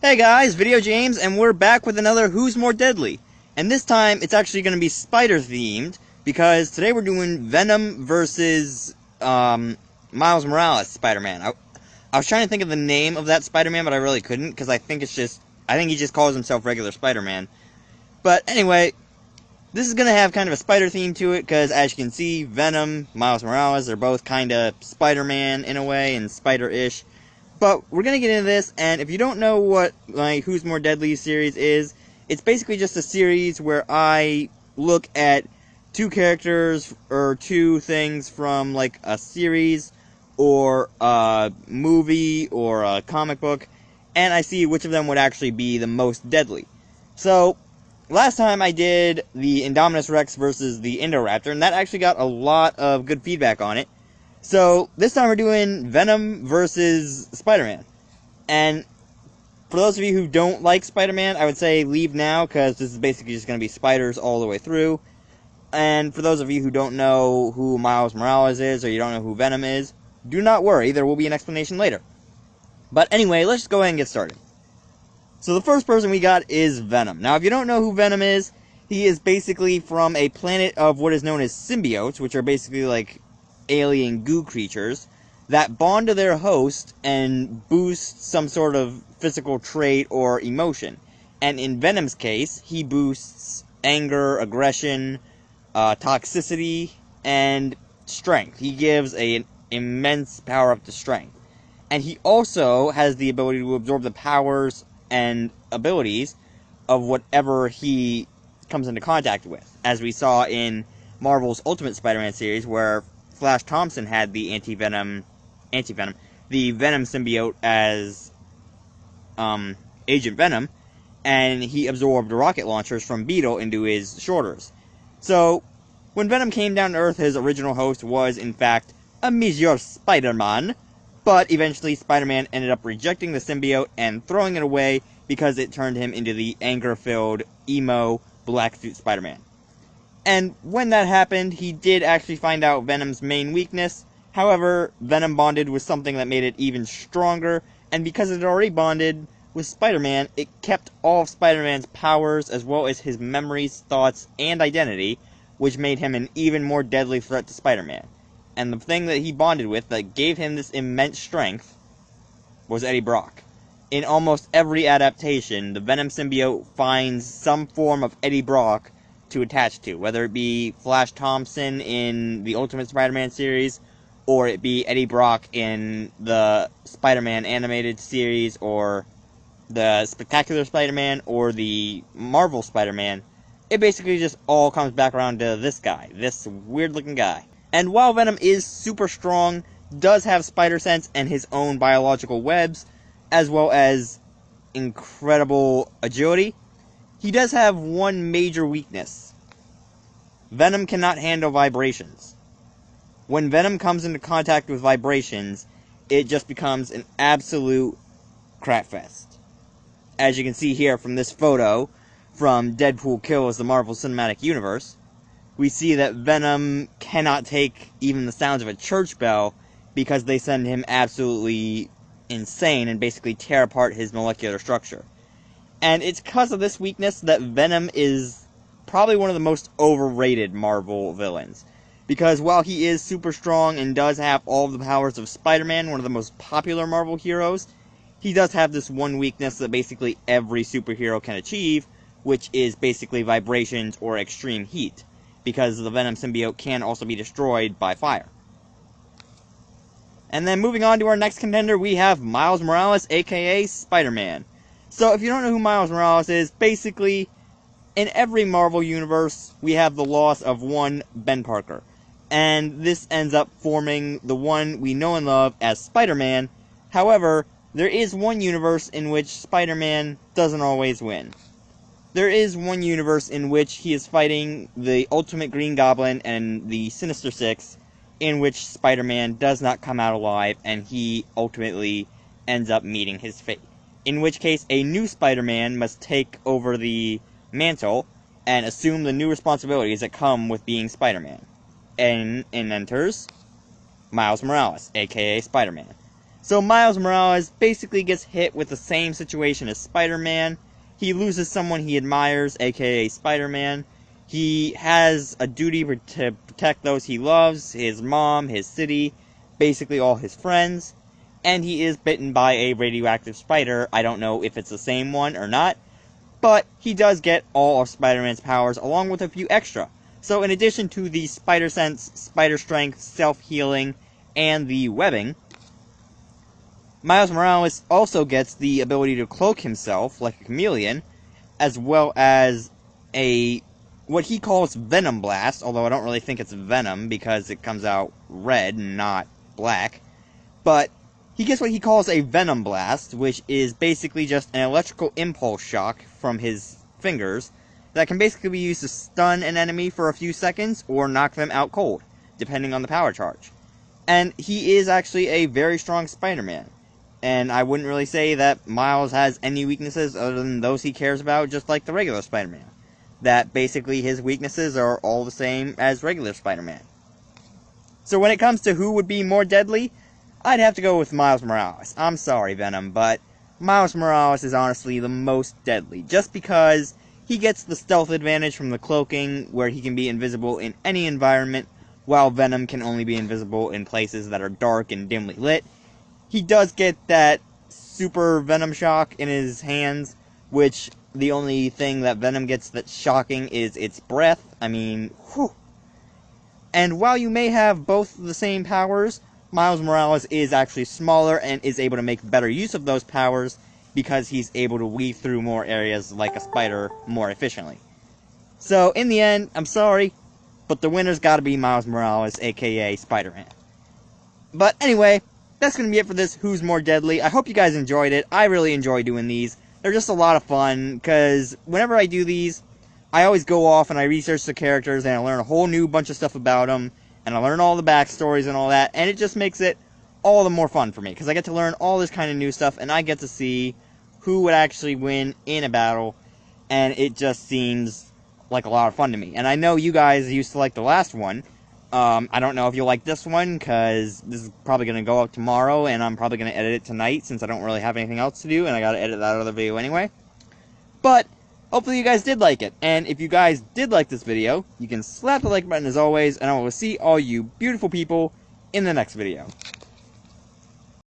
Hey guys, VideoJames, and we're back with another Who's More Deadly. And this time, it's actually going to be spider-themed, because today we're doing Venom versus, Miles Morales Spider-Man. I was trying to think of the name of that Spider-Man, but I really couldn't, because I think he just calls himself regular Spider-Man. But anyway, this is going to have kind of a spider theme to it, because as you can see, Venom, Miles Morales, they're both kind of Spider-Man in a way, and Spider-ish. But we're going to get into this, and if you don't know what my Who's More Deadly series is, it's basically just a series where I look at two characters or two things from like a series or a movie or a comic book, and I see which of them would actually be the most deadly. So, last time I did the Indominus Rex versus the Indoraptor, and that actually got a lot of good feedback on it. So, this time we're doing Venom versus Spider-Man. And for those of you who don't like Spider-Man, I would say leave now, because this is basically just going to be spiders all the way through. And for those of you who don't know who Miles Morales is, or you don't know who Venom is, do not worry, there will be an explanation later. But anyway, let's just go ahead and get started. So the first person we got is Venom. Now, if you don't know who Venom is, he is basically from a planet of what is known as symbiotes, which are basically like alien goo creatures that bond to their host and boost some sort of physical trait or emotion. And in Venom's case, he boosts anger, aggression, toxicity, and strength. He gives an immense power up to strength. And he also has the ability to absorb the powers and abilities of whatever he comes into contact with, as we saw in Marvel's Ultimate Spider-Man series, where Flash Thompson had the the Venom symbiote as Agent Venom, and he absorbed rocket launchers from Beetle into his shoulders. So, when Venom came down to Earth, his original host was, in fact, a Monsieur Spider-Man, but eventually Spider-Man ended up rejecting the symbiote and throwing it away because it turned him into the anger-filled, emo, black-suit Spider-Man. And when that happened, he did actually find out Venom's main weakness. However, Venom bonded with something that made it even stronger, and because it had already bonded with Spider-Man, it kept all of Spider-Man's powers, as well as his memories, thoughts, and identity, which made him an even more deadly threat to Spider-Man. And the thing that he bonded with that gave him this immense strength was Eddie Brock. In almost every adaptation, the Venom symbiote finds some form of Eddie Brock to attach to, whether it be Flash Thompson in the Ultimate Spider-Man series, or it be Eddie Brock in the Spider-Man animated series, or the Spectacular Spider-Man, or the Marvel Spider-Man. It basically just all comes back around to this guy, this weird-looking guy. And while Venom is super strong, does have spider sense and his own biological webs, as well as incredible agility, he does have one major weakness. Venom cannot handle vibrations. When Venom comes into contact with vibrations, it just becomes an absolute crapfest. As you can see here from this photo from Deadpool Kills the Marvel Cinematic Universe, we see that Venom cannot take even the sounds of a church bell because they send him absolutely insane and basically tear apart his molecular structure. And it's because of this weakness that Venom is probably one of the most overrated Marvel villains. Because while he is super strong and does have all of the powers of Spider-Man, one of the most popular Marvel heroes, he does have this one weakness that basically every superhero can achieve, which is basically vibrations or extreme heat, because the Venom symbiote can also be destroyed by fire. And then moving on to our next contender, we have Miles Morales, aka Spider-Man. So if you don't know who Miles Morales is, basically, in every Marvel universe, we have the loss of one Ben Parker. And this ends up forming the one we know and love as Spider-Man. However, there is one universe in which Spider-Man doesn't always win. There is one universe in which he is fighting the Ultimate Green Goblin and the Sinister Six, in which Spider-Man does not come out alive, and he ultimately ends up meeting his fate. In which case, a new Spider-Man must take over the mantle and assume the new responsibilities that come with being Spider-Man. And in enters Miles Morales, aka Spider-Man. So Miles Morales basically gets hit with the same situation as Spider-Man. He loses someone he admires, aka Spider-Man. He has a duty to protect those he loves, his mom, his city, basically all his friends. And he is bitten by a radioactive spider. I don't know if it's the same one or not. But he does get all of Spider-Man's powers along with a few extra. So in addition to the Spider Sense, Spider Strength, Self-Healing, and the webbing, Miles Morales also gets the ability to cloak himself like a chameleon, as well as what he calls Venom Blast, although I don't really think it's Venom because it comes out red and not black. But he gets what he calls a Venom Blast, which is basically just an electrical impulse shock from his fingers that can basically be used to stun an enemy for a few seconds or knock them out cold, depending on the power charge. And he is actually a very strong Spider-Man. And I wouldn't really say that Miles has any weaknesses other than those he cares about, just like the regular Spider-Man. That basically his weaknesses are all the same as regular Spider-Man. So when it comes to who would be more deadly, I'd have to go with Miles Morales. I'm sorry, Venom, but Miles Morales is honestly the most deadly, just because he gets the stealth advantage from the cloaking, where he can be invisible in any environment, while Venom can only be invisible in places that are dark and dimly lit. He does get that super Venom shock in his hands, which the only thing that Venom gets that's shocking is its breath. I mean, whew. And while you may have both the same powers, Miles Morales is actually smaller and is able to make better use of those powers because he's able to weave through more areas like a spider more efficiently. So, in the end, I'm sorry, but the winner's gotta be Miles Morales, aka Spider-Man. But anyway, that's going to be it for this Who's More Deadly. I hope you guys enjoyed it. I really enjoy doing these. They're just a lot of fun, because whenever I do these, I always go off and I research the characters, and I learn a whole new bunch of stuff about them, and I learn all the backstories and all that, and it just makes it all the more fun for me, because I get to learn all this kind of new stuff, and I get to see who would actually win in a battle, and it just seems like a lot of fun to me. And I know you guys used to like the last one. I don't know if you'll like this one, because this is probably going to go up tomorrow, and I'm probably going to edit it tonight, since I don't really have anything else to do, and I got to edit that other video anyway. But hopefully you guys did like it, and if you guys did like this video, you can slap the like button as always, and I will see all you beautiful people in the next video.